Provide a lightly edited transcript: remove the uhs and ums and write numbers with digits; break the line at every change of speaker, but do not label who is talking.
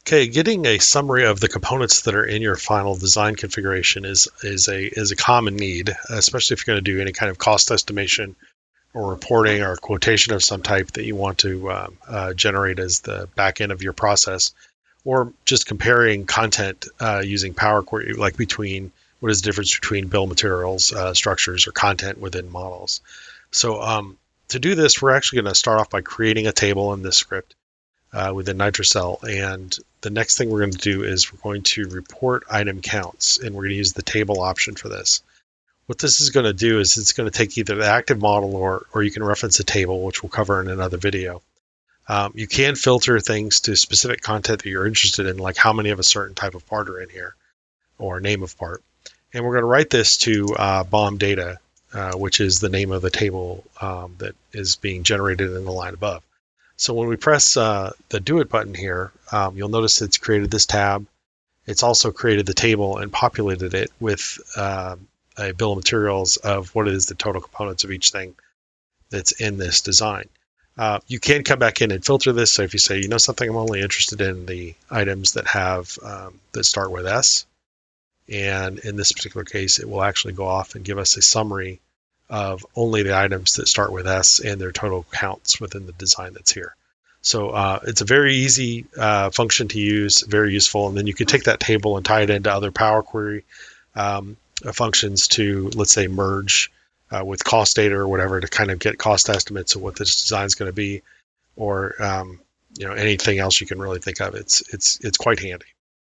Okay, getting a summary of the components that are in your final design configuration is a common need, especially if you're going to do any kind of cost estimation or reporting or quotation of some type that you want to generate as the back end of your process, or just comparing content using Power Query, like between what is the difference between bill of materials, structures, or content within models. So to do this, we're actually going to start off by creating a table in this script within Nitro-CELL. And the next thing we're going to do is we're going to report item counts, and we're going to use the table option for this. What this is going to do is it's going to take either the active model or you can reference a table, which we'll cover in another video. You can filter things to specific content that you're interested in, like how many of a certain type of part are in here or name of part. And we're going to write this to BOM data, which is the name of the table that is being generated in the line above. So when we press the Do It button here, you'll notice it's created this tab. It's also created the table and populated it with a bill of materials of what is the total components of each thing that's in this design. You can come back in and filter this. So if you say, you know something, I'm only interested in the items that have that start with S. And in this particular case, it will actually go off and give us a summary of only the items that start with S and their total counts within the design that's here. So it's a very easy function to use, very useful. And then you can take that table and tie it into other Power Query functions to, let's say, merge with cost data or whatever to kind of get cost estimates of what this design is going to be, or anything else you can really think of. It's quite handy.